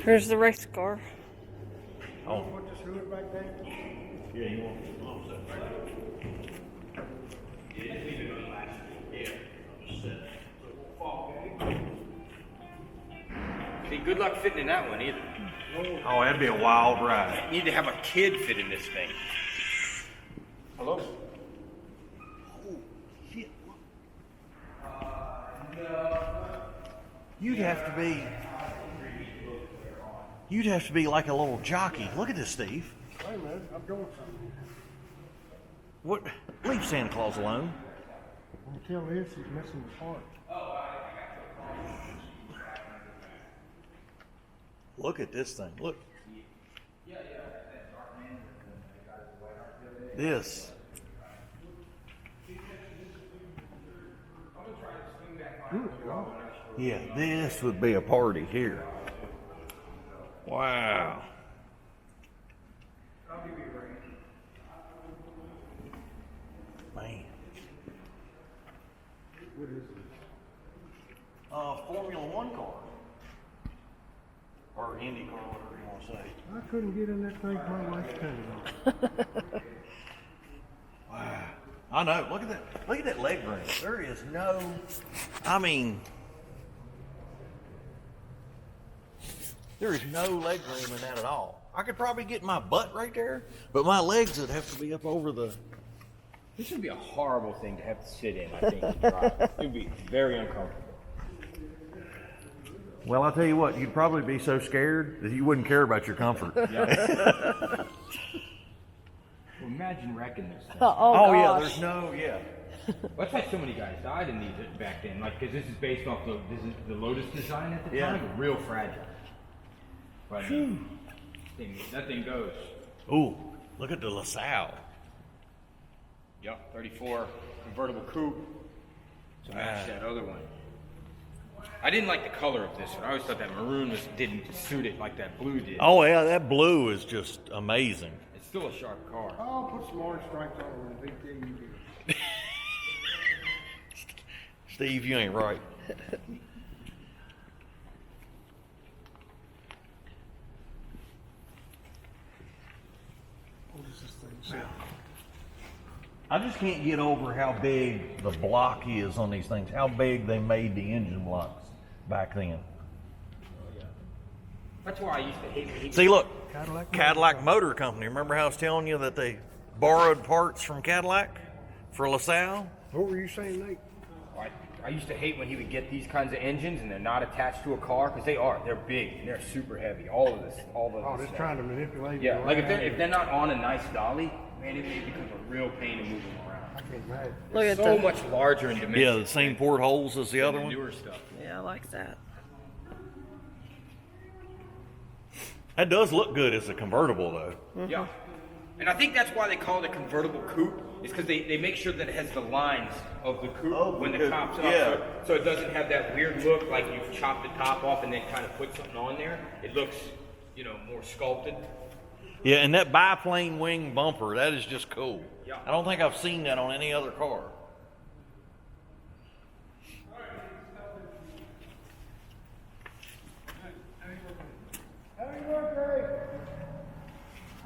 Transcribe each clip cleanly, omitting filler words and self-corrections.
Here's the race car. Oh, put this hood back there. Yeah, you want See, good luck fitting in that one either. Oh, that'd be a wild ride. You need to have a kid fit in this thing. Hello? You'd have to be like a little jockey. Look at this, Steve. Wait a minute, I'm doing something. What? Leave Santa Claus alone. Until this is missing the part. Look at this thing. Look. This. Good God. Yeah, this would be a party here. Wow. Man. What is this? Formula One car. Or Indy car, whatever you want to say. I couldn't get in that thing my wife's telling me. Wow. I know. Look at that. Look at that leg room. There is no. I mean, there is no leg room in that at all. I could probably get my butt right there, but my legs would have to be up over the. This would be a horrible thing to have to sit in, I think, and drive. It would be very uncomfortable. Well, I'll tell you what. You'd probably be so scared that you wouldn't care about your comfort. Yeah. Well, imagine wrecking this thing. Oh yeah. Gosh. There's no. Yeah. That's why so many guys died in these back then. Like, because this is based off the Lotus design at the Yeah. time. Real fragile. But that thing goes. Ooh, look at the LaSalle. Yep, 34 convertible coupe to match that other one. I didn't like the color of this one. I always thought that maroon didn't suit it like that blue did. Oh yeah, that blue is just amazing. It's still a sharp car. I'll put some orange stripes on it when the big thing you do. Steve, you ain't right. What is this thing say? I just can't get over how big the block is on these things. How big they made the engine blocks back then. That's why I used to hate See, look, Cadillac Cadillac Motor Company. Remember how I was telling you that they borrowed parts from Cadillac for LaSalle? What were you saying, Nate? I used to hate when he would get these kinds of engines and they're not attached to a car, because they're big and they're super heavy. All of this. Oh, they're trying to manipulate Yeah, you like around. if they're not on a nice dolly, man, it becomes a real pain to move them around. I can't imagine. Look at So the. much larger in dimensions. Yeah, the same portholes as the other than one. newer stuff. Yeah, I like that. That does look good as a convertible, though. Yeah. And I think that's why they call it a convertible coupe, is because they make sure that it has the lines of the coupe when the cop's up. yeah. So it doesn't have that weird look like you've chopped the top off and then kind of put something on there. It looks, more sculpted. Yeah, and that biplane wing bumper, that is just cool. Yeah. I don't think I've seen that on any other car. Happy birthday!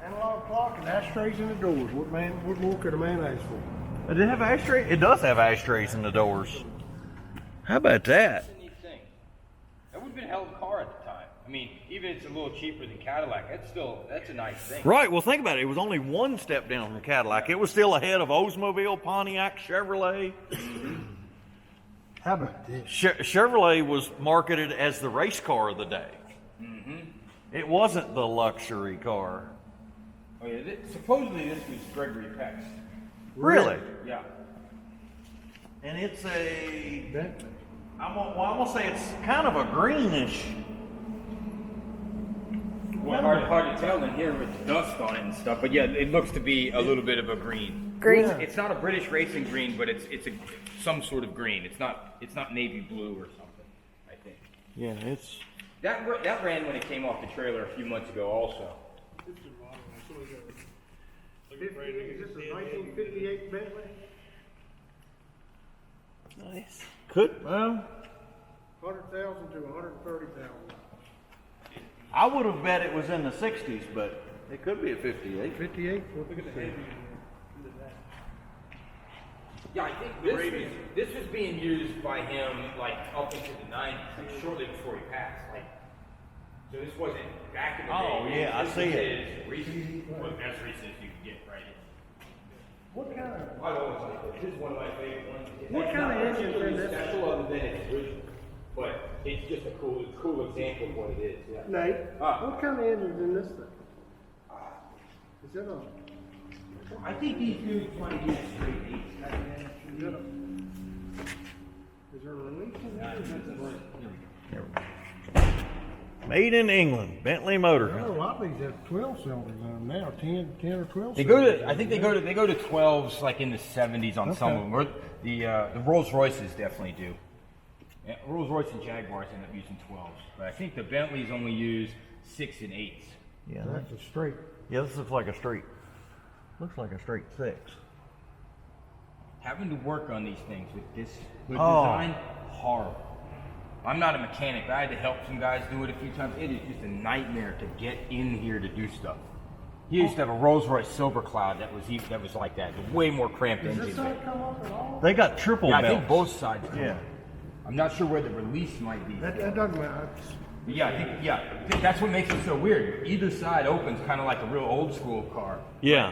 Analog clock and ashtrays in the doors. What more could a man ask for? Does it have ashtray? It does have ashtrays in the doors. How about that? That's a neat thing. That would have been a hell of a car at the time. I mean, even if it's a little cheaper than Cadillac, that's a nice thing. Right, well think about it. It was only one step down from Cadillac. It was still ahead of Oldsmobile, Pontiac, Chevrolet. How about this? Chevrolet was marketed as the race car of the day. It wasn't the luxury car. Oh yeah, supposedly this was Gregory Peck's. Really? Yeah. And it's a, Bentley. I'm gonna say it's kind of a greenish. Well, hard to tell in here with the dust on it and stuff, but yeah, it looks to be a little bit of a green. Green. Yeah. It's not a British racing green, but it's some sort of green. It's not navy blue or something, I think. Yeah, it's. That ran when it came off the trailer a few months ago also. Is this a 1958 Bentley? Nice. Could, well, 100,000 to 130,000. I would have bet it was in the 60s, but it could be a 58. 58? Look at the head. Yeah, I think this was being used by him like up into the 90s, like shortly before he passed. Like, so this wasn't back in the day. Oh, yeah, I This see was it. his recent, well, as recent as you can get, right? What kind of, I always like this. This is one of my favorite ones. What kind of engine is this? Special other than its original, but it's just a cool example of what it is. Yeah. Nate, Ah. what kind of engine's in this thing? Is that a, I think these dudes want to use straight eights. is that a, is there a release in there? Or is that the- Made in England, Bentley Motor I know a Company. lot of these have 12 cylinders in them now, 10 or 12 They go cylinders. to, I think they go to 12s like in the 70s on some of them. Or the Rolls Royces definitely do. Yeah, Rolls Royce and Jaguars end up using 12s, but I think the Bentleys only use 6 and 8s. Yeah, That's a straight. yeah, this looks like a straight. Looks like a straight 6. Having to work on these things with this hood Oh. design, horrible. I'm not a mechanic, but I had to help some guys do it a few times. It is just a nightmare to get in here to do stuff. He used to have a Rolls Royce Silver Cloud that was like that, a way more cramped Does engine. this side come up at all? They got triple Yeah, I belts. think both sides. come Yeah. up. I'm not sure where the release might be. That doesn't matter. But yeah, I think that's what makes it so weird. Either side opens kind of like a real old school car. Yeah,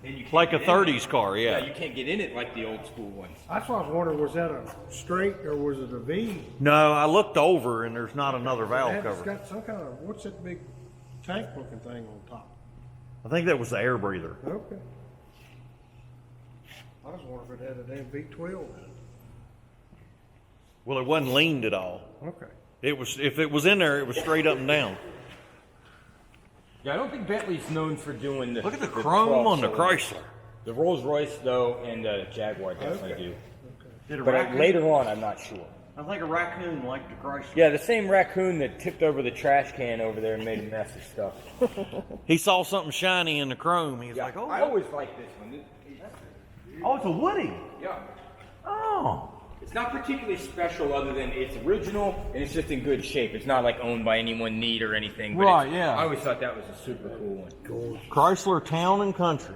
And you can't like a get in it. 30s car, Yeah, yeah. you can't get in it like the old school ones. That's why I was wondering, was that a straight or was it a V? No, I looked over and there's not another valve It's cover. got some kind of, what's that big tank looking thing on top? I think that was the air breather. Okay. I was wondering if it had a damn V12. Well, it wasn't leaned at all. Okay. It was, if it was in there, it was straight up and down. Yeah, I don't think Bentley's known for doing the. Look at the 12 chrome on the cylinder. Chrysler. The Rolls Royce though, and the Jaguar definitely Okay. do. Did a But raccoon- later on, I'm not sure. I think a raccoon liked the Chrysler. Yeah, the same raccoon that tipped over the trash can over there and made a mess of stuff. He saw something shiny in the chrome. He was Yeah, like, oh, I always like this one. oh, it's a Woody. Yeah. Oh. It's not particularly special other than it's original and it's just in good shape. It's not like owned by anyone neat or anything. But Right, it's- yeah. I always thought that was a super cool one. Chrysler Town and Country.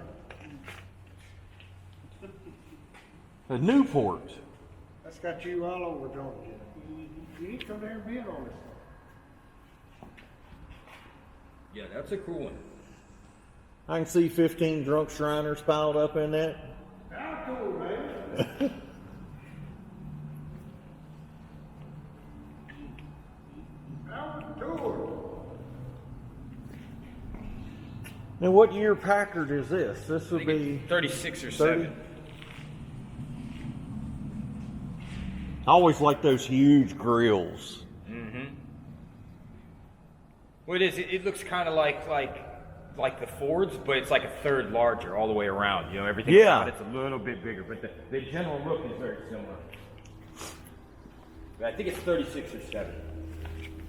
The Newport. That's got you all over, don't you? You need to come there and bid on this. Yeah, that's a cool one. I can see 15 drunk Shriners piled up in that. How cool, man. Outdoor. Now, what year Packard is this? This would be. 36 or 30? 7. I always like those huge grills. Well, it looks kind of like the Fords, but it's like a third larger all the way around. You know, everything Yeah. about it's a little bit bigger, but the general look is very similar. But I think it's 36 or 7.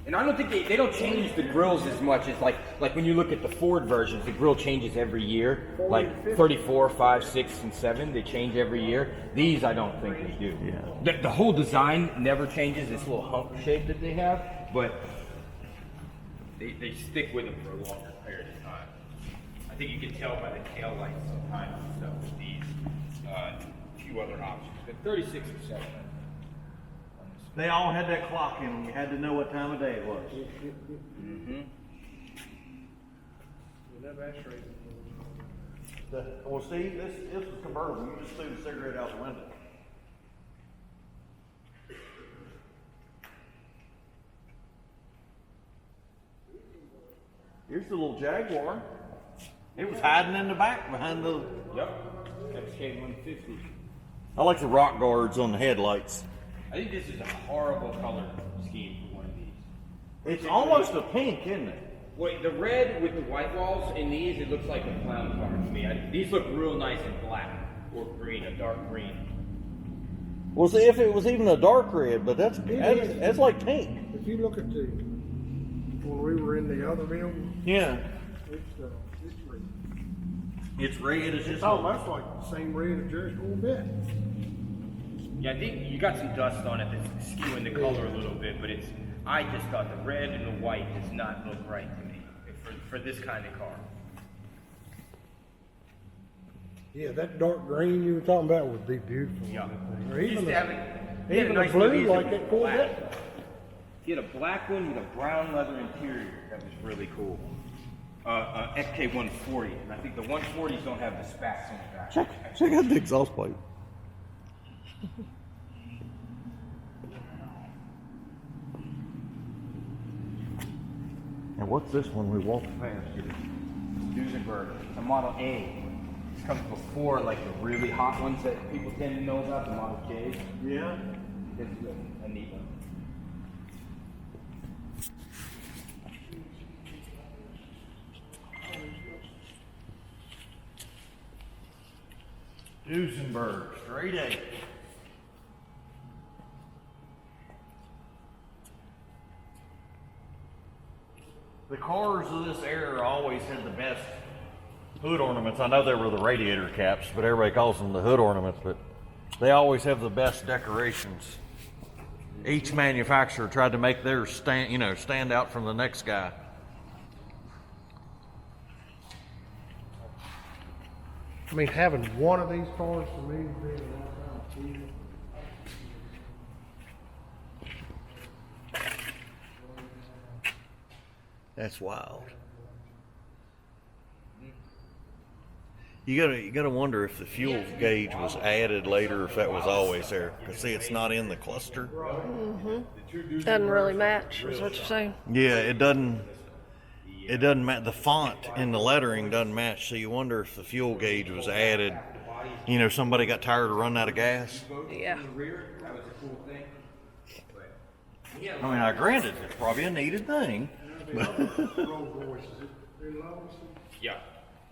And I don't think they don't change the grills as much as like when you look at the Ford versions, the grill changes every year. Like 34, 5, 6, and 7, they change every year. These I don't think they do. Yeah. The whole design never changes, this little hump shape that they have, but they stick with them for a longer period of time. I think you can tell by the tail lights sometimes and stuff with these few other options. But 36 or 7. They all had that clock in them. You had to know what time of day it was. That ashtray. Well, Steve, this is convertible. You just threw the cigarette out the window. Here's the little Jaguar. It was hiding in the back behind the. Yep. XK150. I like the rock guards on the headlights. I think this is a horrible color scheme for one of these. It's almost a pink, isn't it? Wait, the red with the white walls in these, it looks like a clown car to me. These look real nice in black or green, a dark green. Well, see, if it was even a dark red, but that's like pink. If you look at the, when we were in the other building, Yeah. it's red. It's red. It's just. It's almost like the same red as Jerry's Corvette. Yeah, I think you got some dust on it that's skewing the color a little bit, but I just thought the red and the white does not look right to me for this kind of car. Yeah, that dark green you were talking about would be beautiful. Yeah. Or even Used to have a, he had even a a nice one of blue these like that that was Corvette. black. He had a black one with a brown leather interior that was really cool. FK140, and I think the 140s don't have the spats on the back. Check out the exhaust pipe. And what's this one we walked past here? Duesenberg, a Model A. This comes before like the really hot ones that people tend to know about, the Model J's. Yeah. This is a neat one. Duesenberg, straight A. The cars of this era always had the best hood ornaments. I know they were the radiator caps, but everybody calls them the hood ornaments, but they always have the best decorations. Each manufacturer tried to make theirs stand out from the next guy. I mean, having one of these cars to me would be an all-time achievement. That's wild. You gotta wonder if the fuel gauge was added later, or if that was always there. Cause see, it's not in the cluster. Doesn't really match, is what you're saying. Yeah, it doesn't. It doesn't match. The font and the lettering doesn't match. So you wonder if the fuel gauge was added. You know, somebody got tired of running out of gas. Yeah. That was a cool thing. I mean, I granted it's probably a needed thing. Yeah.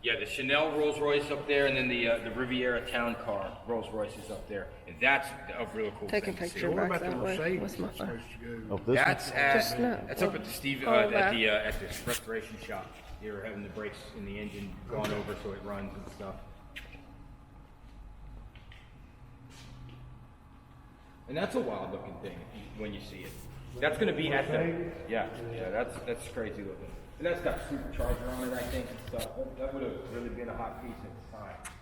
Yeah, the Chanel Rolls Royce up there, and then the Riviera Town Car Rolls Royce is up there, and that's a real cool Take a thing to see. picture What back about the that way Mercedes with my that's phone. supposed to go? Of this That's Just no. that's up at the Steve All at that. the restoration shop. They were having the brakes in the engine gone over so it runs and stuff. And that's a wild looking thing when you see it. That's going to be at the yeah. That's crazy looking. And that's got supercharger on it, I think, and stuff. That would have really been a hot piece at the time.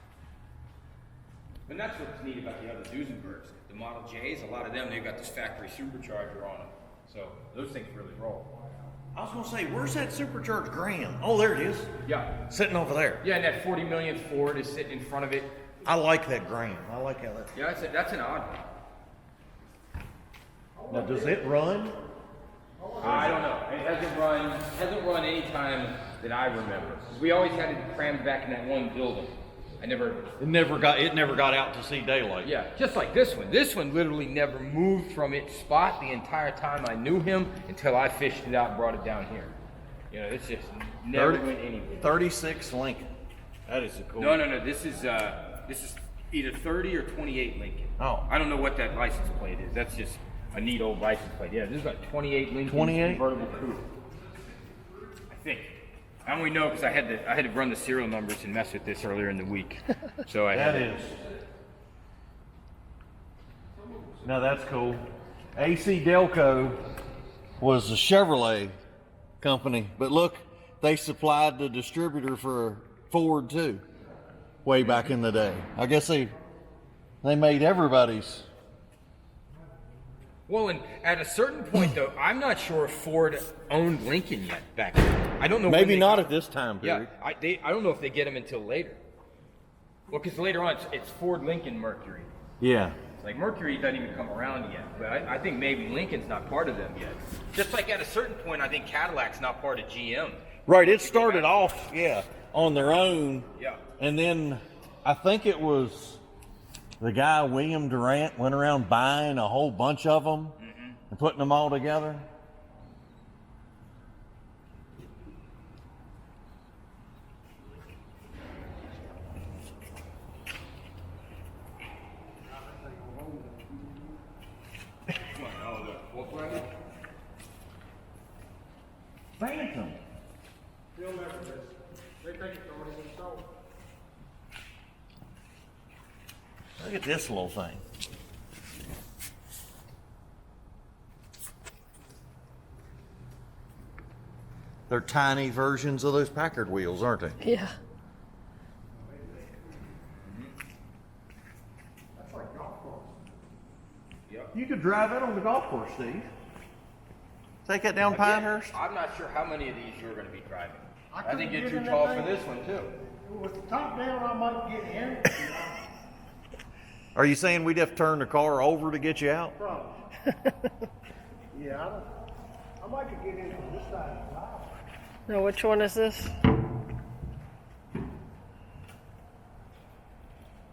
And that's what's neat about the other Duesenbergs. The Model J's, a lot of them, they've got this factory supercharger on them. So those things really roll. I was gonna say, where's that supercharged Graham? Oh, there it is, Yeah. sitting over there. Yeah, and that 40 million Ford is sitting in front of it. I like that Graham. I like how that. Yeah, that's an odd one. Now, does it run? I don't know. It hasn't run any time that I remember. We always had it crammed back in that one building. It never got out to see daylight. yeah, just like this one. This one literally never moved from its spot the entire time I knew him until I fished it out and brought it down here. You know, it's just never went anywhere. 36 Lincoln. That is a cool. No. This is either 30 or 28 Lincoln. Oh. I don't know what that license plate is. That's just a neat old license plate. Yeah, this is like 28 Lincoln 28? convertible coupe. I think. I only know because I had to run the serial numbers and mess with this earlier in the week. So I had That is. Now that's cool. AC Delco was a Chevrolet company, but look, they supplied the distributor for Ford too, way back in the day. I guess they made everybody's. Well, and at a certain point though, I'm not sure if Ford owned Lincoln yet back then. I don't know. when Maybe they- not at this time Yeah, period. I don't know if they get them until later. Well, because later on it's Ford Lincoln Mercury. Yeah. Like Mercury doesn't even come around yet, but I think maybe Lincoln's not part of them yet. Just like at a certain point, I think Cadillac's not part of GM. Right. It started off, on their own. Yeah. And then I think it was the guy, William Durant, went around buying a whole bunch of them and putting them all together. Phantom. They'll never miss it. They think it's already been sold. Look at this little thing. They're tiny versions of those Packard wheels, aren't they? Yeah. That's like golf course. You could drive it on the golf course, Steve. Take it down Pinehurst. I'm not sure how many of these you're going to be driving. I couldn't think you're get too in that tall for thing. this one too. With the top down, I might get in. Are you saying we'd have to turn the car over to get you out? Probably. Yeah, I might could get in from this side of the aisle. Now, which one is this?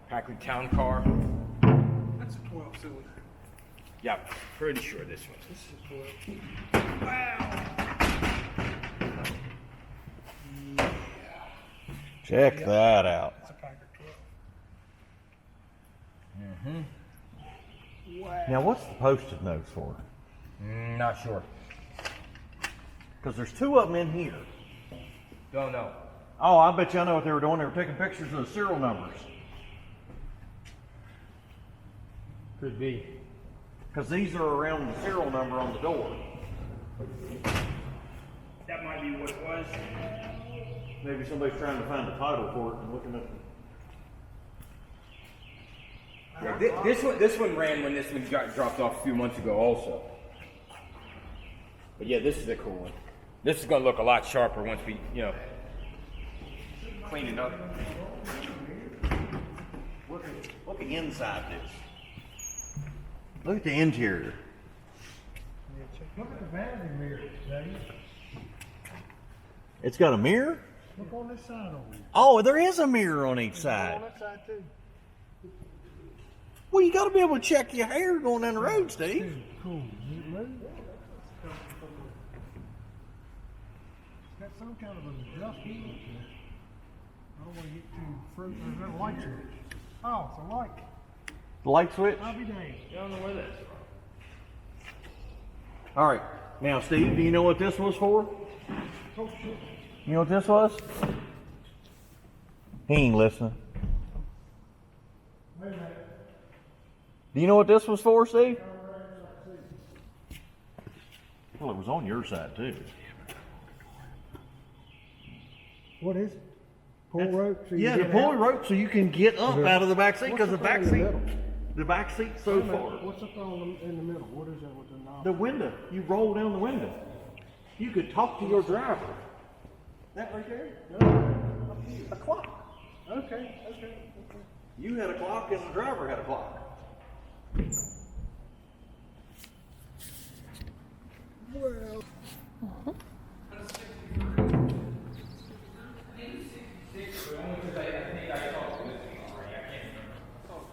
Packard Town Car. That's a 12 cylinder. Yeah, pretty sure this one. This is 12. Check that out. That's a Packard 12. Wow. Now, what's the postage notes for? Not sure. Because there's two of them in here. Don't know. Oh, I bet you I know what they were doing. They were taking pictures of the serial numbers. Could be. Because these are around the serial number on the door. That might be what it was. Maybe somebody's trying to find the title for it and looking at the... Yeah, this one ran when this one got dropped off a few months ago also. But yeah, this is a cool one. This is gonna look a lot sharper once we, clean it up. Look inside this. Look at the interior. Look at the vanity mirror, Dave. It's got a mirror? Look on this side over here. Oh, there is a mirror on each On side. that side too. Well, you got to be able to check your hair going down the road, Steve. Cool. You move. It's got some kind of an adjustment. I don't want to get too fruit. There's that light switch. Oh, it's a light. The light switch? I'll be dang. I don't know where that's All right. Now, Steve, do you know what this was for? Oh, shit. You know what this was? He ain't listening. Wait a minute. Do you know what this was for, Steve? Well, it was on your side, too. What is it? Pull rope? So you Yeah, the get pulley out? rope so you can get up out of the back seat What's because the up back in the seat, middle? the back seat's so Wait a minute. far. What's up in the middle? What is that with the knob? The window. You roll down the window. You could talk to your driver. That right there? A clock. Okay. You had a clock and the driver had a clock. Well,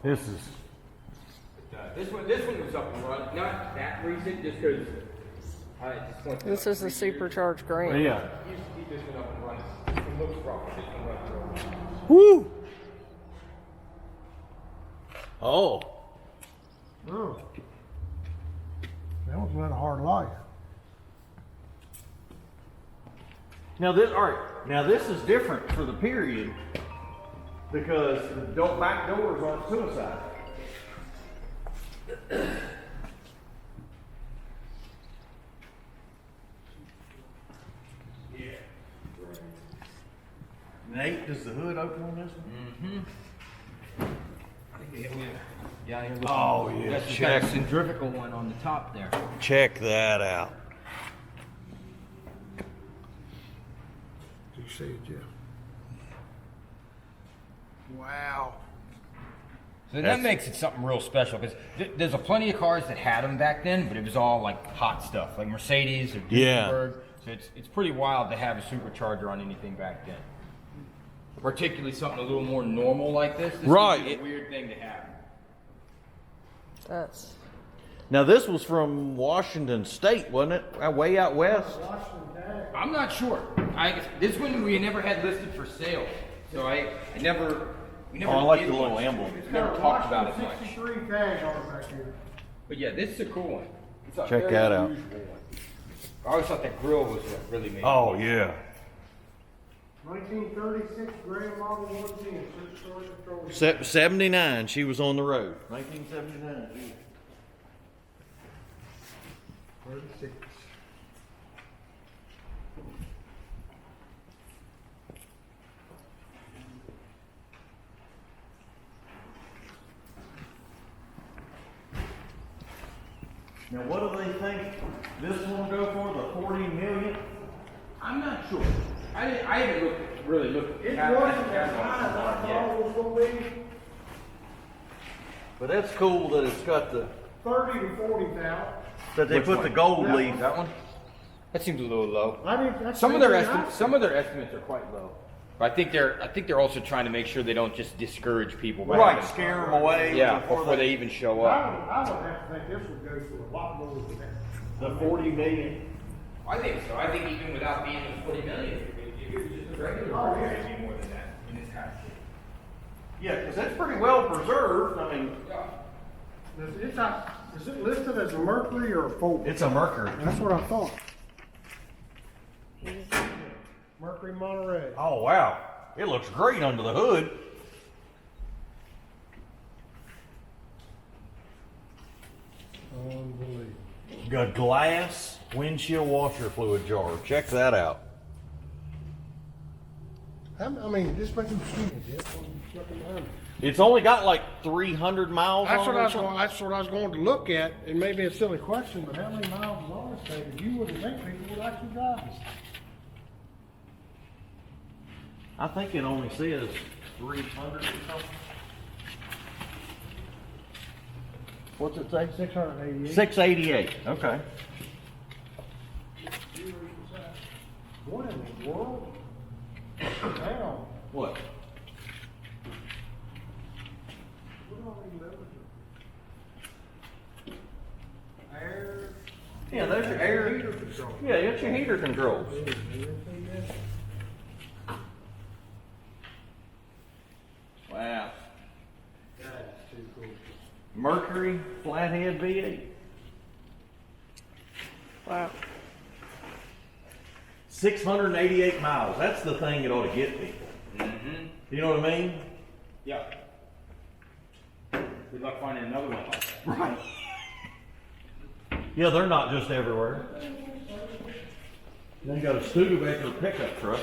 This is. This one was up and running. Not that recent, just because I just want to This is the supercharged Grand. Yeah. keep this one up and running. This one looks proper. This one runs over. Woo! Oh. oh. That was not a hard life. Now this, all right. Now this is different for the period because the back doors aren't suicide. Nate, does the hood open on this one? Yeah, Oh, yeah. That's the Check. kind of centrifugal one on the top there. Check that out. Do you see it, Jeff? Wow. So that That's- makes it something real special because there's a plenty of cars that had them back then, but it was all like hot stuff, like Mercedes or Yeah. Duesenberg. So it's pretty wild to have a supercharger on anything back then. Particularly something a little more normal like this. This Right. would be a weird thing to have. That's Now this was from Washington State, wasn't it? Way out west. I'm not sure. This one we never had listed for sale, so we never. Oh, I like did the little one. emblem. We never talked about it much. 63 tag on it back here. But yeah, this is a cool one. It's a Check very that out. unusual one. I always thought that grill was what really made Oh it. yeah. 1936 Grand Model 110, six-story control. 79. She was on the road. 1979. 36. Now, what do they think this one will go for? The 40 million? I'm not sure. I haven't really looked It at wasn't as high as I thought it was gonna be. But that's cool that it's got the 30 to 40,000. that they Which put one? the gold That leaf. That one? That seems a little low. That's Some of their pretty high. estimates, are quite low. But I think they're also trying to make sure they don't just discourage people. By Right, having- scare them away. Yeah, before they even show up. I would have to think this would go for a lot more than that. The 40 million. I think so. I think even without being the 40 million, if it was just a regular Oh, yeah. it'd be more than that in this kind of shape. Yeah, because that's pretty well preserved. I mean, Is it listed as a Mercury or a Ford? it's a Mercury. That's what I thought. Mercury Monterey. Oh, wow. It looks great under the hood. Unbelievable. Got glass windshield washer fluid jar. Check that out. I mean, just make them see. It's only got like 300 miles That's on what it. I or was something. going. That's what I was going to look at. It may be a silly question, but how many miles is on this thing? You wouldn't think people would actually drive this. I think it only says 300 or something. What's it say? 688. 688. Okay. What in the world? Damn. What? Air. Yeah, there's your air. Heater control. Yeah, that's your heater controls. Wow. That's too cool. Mercury flathead V8. Wow. 688 miles. That's the thing that ought to get people. Mm-hmm. You know what I mean? Yeah. Good luck finding another one like that. Right. Yeah, they're not just everywhere. Then you got a Studebaker pickup truck.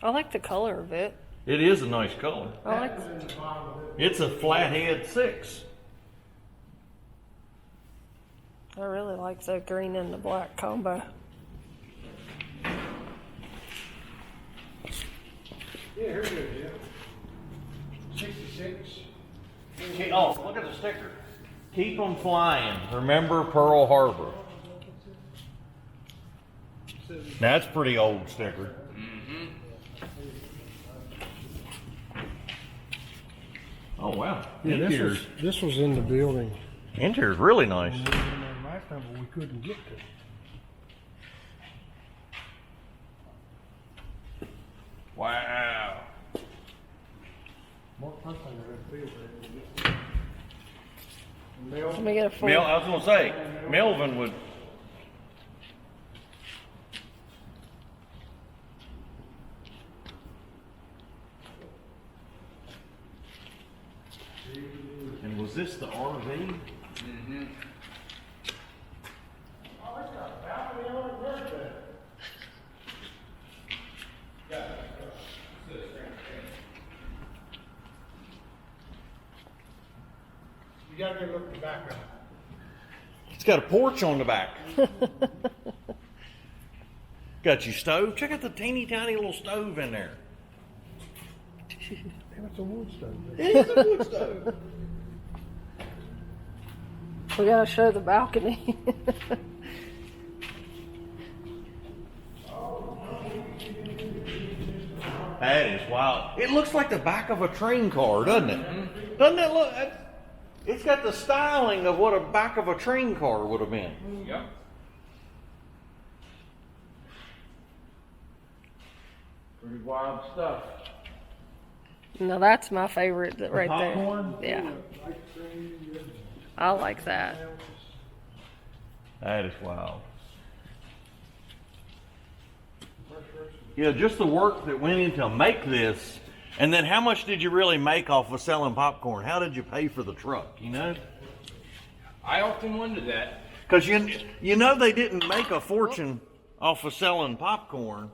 I like the color of it. It is a nice color. I like. It's a flathead 6. I really like the green and the black combo. Yeah, here it is, yeah. 66. Oh, look at the sticker. Keep them flying. Remember Pearl Harbor. That's pretty old sticker. Oh wow. Yeah, this was in the building. Interior's really nice. Last time, but we couldn't get to. Wow. Mark, first thing I got to feel there. Let me get a full. I was gonna say, Melvin would. And was this the RV? Mm-hmm. Oh, it's got a balcony on it, where's that? You gotta go look at the back of it. It's got a porch on the back. Got your stove. Check out the teeny tiny little stove in there. Damn, it's a wood stove. It's a wood stove. We gotta show the balcony. That is wild. It looks like the back of a train car, doesn't it? Doesn't it look? It's got the styling of what a back of a train car would have been. Yep. Pretty wild stuff. No, that's my favorite right popcorn? there. Yeah. I like that. That is wild. Yeah, just the work that went into make this, and then how much did you really make off of selling popcorn? How did you pay for the truck? You know, I often wonder that. because you know they didn't make a fortune off of selling popcorn.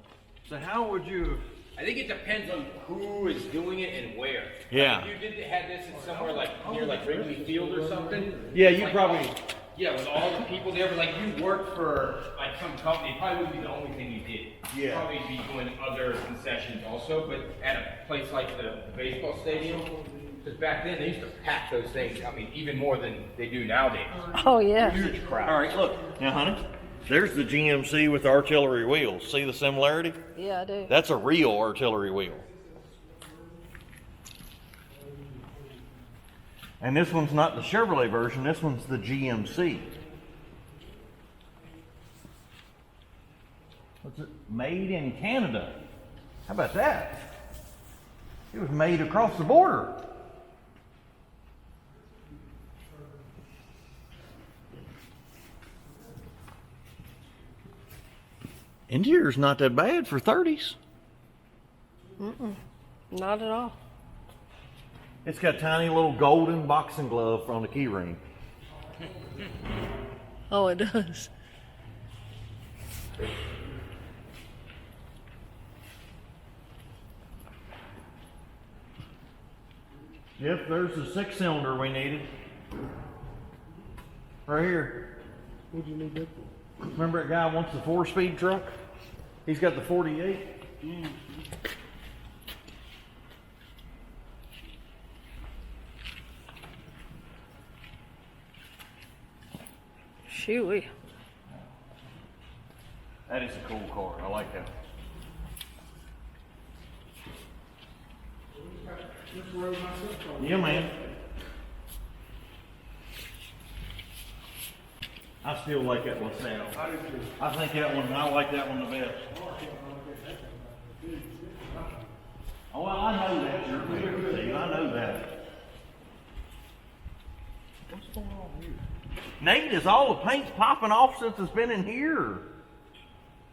So how would you? I think it depends on who is doing it and where. Yeah. Like if you had this in somewhere like near like Wrigley Field or something. Yeah, it's you like probably. Yeah, with all the people there, but like you worked for like some company, it probably wouldn't be the only thing you did. Yeah. You'd probably be doing other concessions also, but at a place like the baseball stadium, because back then they used to pack those things, I mean, even more than they do nowadays. Oh, yeah. Huge crowd. All right, look now, honey. There's the GMC with the artillery wheels. See the similarity? Yeah, I do. That's a real artillery wheel. And this one's not the Chevrolet version, this one's the GMC. What's it? Made in Canada. How about that? It was made across the border. Interior's not that bad for 30s. Not at all. It's got a tiny little golden boxing glove on the key ring. Oh, it does. Yep, there's the 6-cylinder we needed. Right here. What'd you need that for? Remember that guy wants the 4-speed truck? He's got the 48. Shooey. That is a cool car. I like that. Yeah, man. I still like that LaSalle. I think that one, I like that one the best. Oh, well, I know that. You're clear, Steve. I know that. What's going on here? Nate, is all the paint popping off since it's been in here?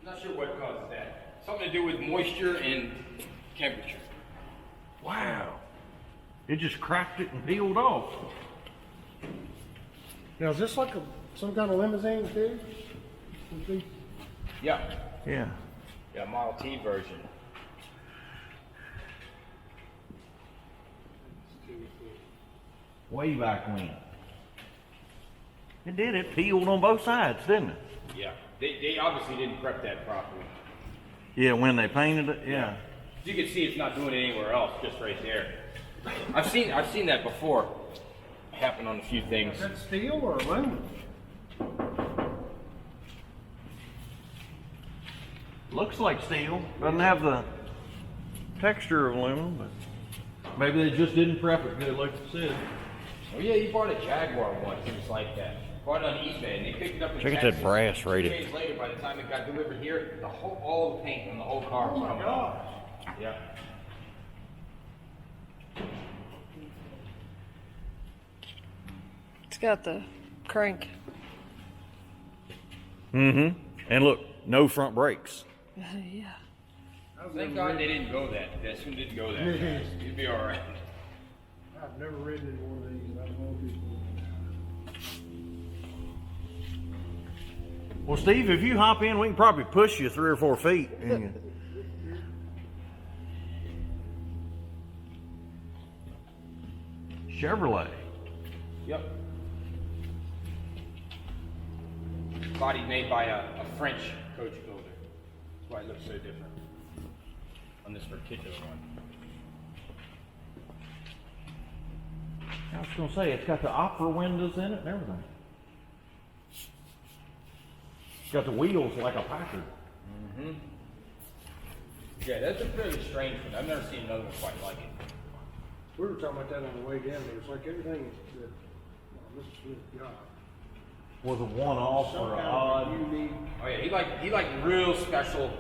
Not sure what causes that. Something to do with moisture and temperature. Wow. It just cracked it and peeled off. Now, is this like some kind of limousine too? Yeah. Yeah. Yeah, Model T version. Way back when. It did. It peeled on both sides, didn't it? Yeah. They obviously didn't prep that properly. Yeah, when they painted it, yeah. You can see it's not doing it anywhere else, just right there. I've seen that before happen on a few things. Is that steel or aluminum? Looks like steel. Doesn't have the texture of aluminum, but maybe they just didn't prep it good, like you said. Oh yeah, you bought a Jaguar once. It was like that. Bought it on eBay, and they picked it up in Check out Texas. that brass 2 rated. days later, by the time it got delivered here, all the paint on the whole car was coming off. Yeah. It's got the crank. Mm-hmm. And look, no front brakes. Yeah. Thank God they didn't go that. This one didn't go that fast. You'd be all right. I've never ridden in one of these. I don't know if it's. Well, Steve, if you hop in, we can probably push you 3 or 4 feet. Chevrolet. Yep. Body made by a French coach builder. That's why it looks so different on this particular one. I was going to say, it's got the opera windows in it and everything. It's got the wheels like a Packard. Mm-hmm. Yeah, that's a fairly strange one. I've never seen another one quite like it. We were talking about that on the way down there. It's like everything that Mr. Smith got. Was a one-off Some or an kind odd. of unique. Oh yeah, he liked real special,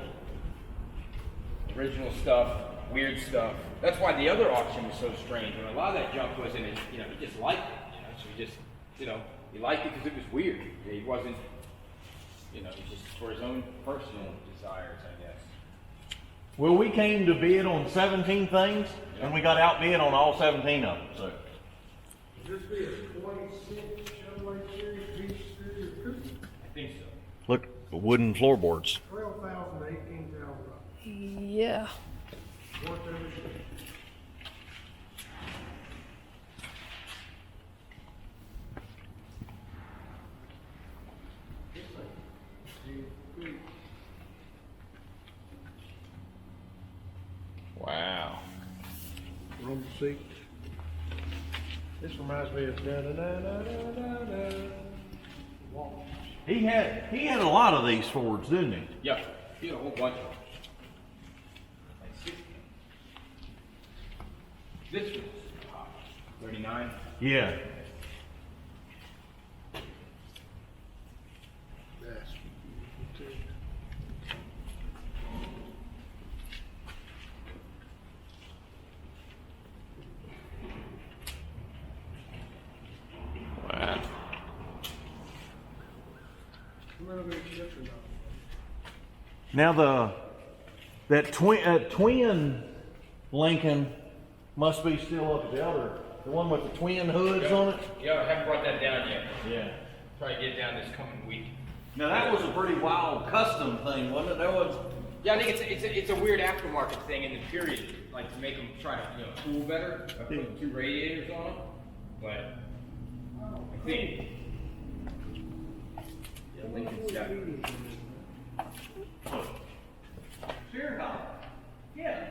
original stuff, weird stuff. That's why the other auction was so strange. And a lot of that junk wasn't, he just liked it. So he just, he liked it because it was weird. He wasn't, just for his own personal desires, I guess. Well, we came to bid on 17 things, and we got outbid on all 17 of them. So. Would this be a 26 Chevrolet Series Beach Series coupe? I think so. wooden floorboards. 12,000 to 18,000. Yeah. Worth every cent. Wow. Rumble seats. This reminds me of da-da-da-da-da-da. Walk. He had a lot of these Fords, didn't he? Yeah, he had a whole bunch of them. This was 39. Yeah. That's too. Wow. Now that twin Lincoln must be still up at the other, the one with the twin hoods on it. Yeah, I haven't brought that down yet. Yeah. Try to get it down this coming week. Now that was a pretty wild custom thing, wasn't it? That was. Yeah, I think it's a weird aftermarket thing in the period, like to make them try to cool better. I put 2 radiators on them, but I think Lincoln's definitely. Sure, huh? Yeah.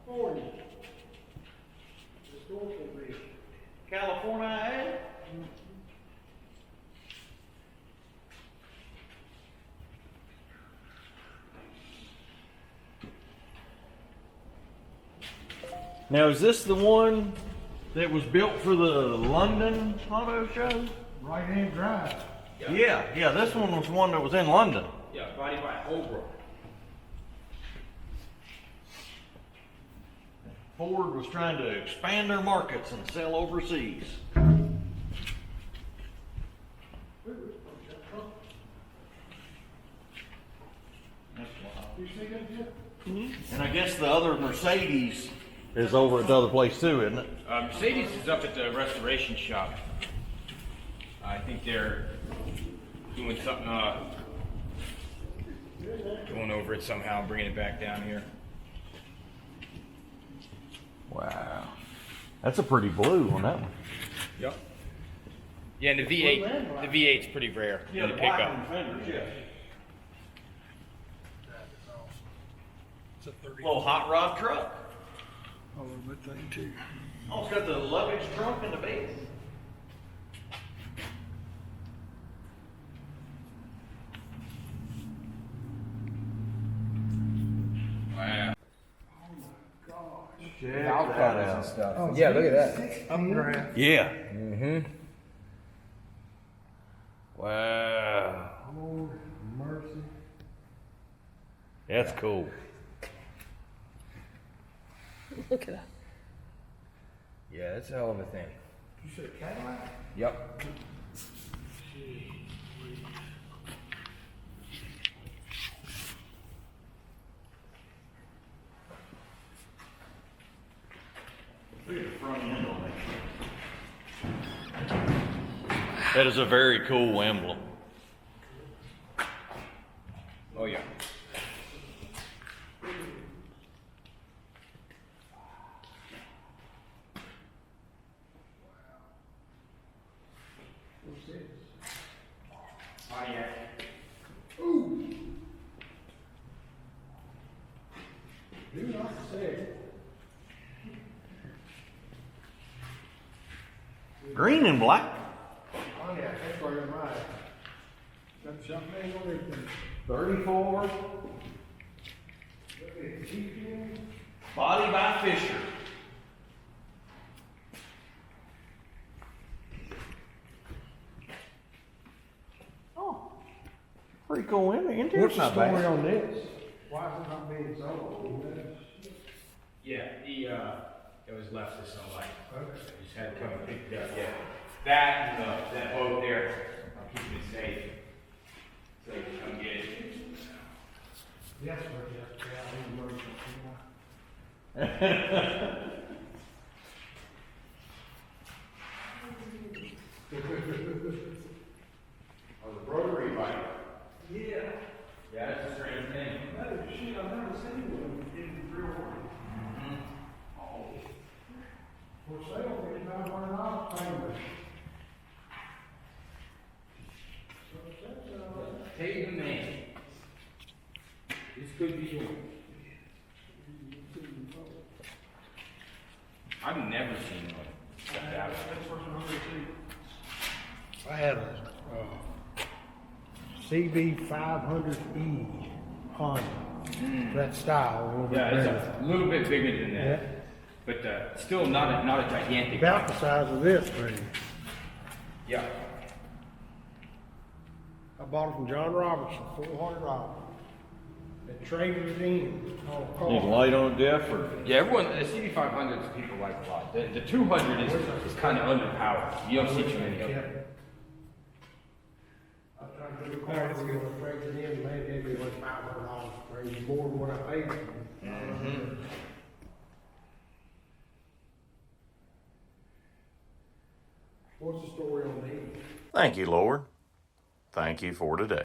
California. Historical bridge. California, eh? Now, is this the one that was built for the London Auto Show? Right-hand drive. Yeah, this one was one that was in London. Yeah, body by Holbrook. Ford was trying to expand their markets and sell overseas. You see that yet? And I guess the other Mercedes is over at the other place too, isn't it? Mercedes is up at the restoration shop. I think they're doing something, going over it somehow, bringing it back down here. Wow. That's a pretty blue on that one. Yep. Yeah, and the V8's pretty rare in the pickup. Fenders, yeah. It's a 30. Little hot rod truck. Oh, good thing too. Oh, it's got the luggage trunk in the bed. Wow. Check Valve that covers and out. stuff. Yeah, look at that. Upgrade. Yeah. Mm-hmm. Wow. Lord mercy. That's cool. Look at that. Yeah, that's a hell of a thing. You said Cadillac? Yep. Look at the front end on that. That is a very cool emblem. Oh yeah. What's this? Pontiac. Ooh. Do not say. Green and black. Pontiac, that's where I'm at. Got the champagne on everything. 34. Look at it. G10. Body by Fisher. Oh, pretty cool image. What's the story on this? Why is it not being sold? Yeah, it was left to somebody. Okay. Just had to come and pick it up. Yeah. That and that boat there, I'm keeping it safe. So you can come get it. Yes, sir, yes, yeah, emergency. Oh, the rotary bike. Yeah. Yeah, that's the same thing. That is shit, I've never seen one in real world. For sale, $5,500 payment. Pay the man. This could be yours. I've never seen one like that. I had a CB 500E Honda. That style, a little bit Yeah, bigger. it's a little bit bigger than Yeah. that, but still not a gigantic. About the size of this thing. Yeah. I bought it from John Robertson, $400. They traded it in on a car. Need light on Jeff or? Yeah, everyone, the CD500s people like a lot. The 200 is kind of underpowered. You don't see too many of them. I tried to do a car, we were gonna trade it in, man, gave me like $500 for it, more than what I paid for it. What's the story on these? Thank you, Lord. Thank you for today.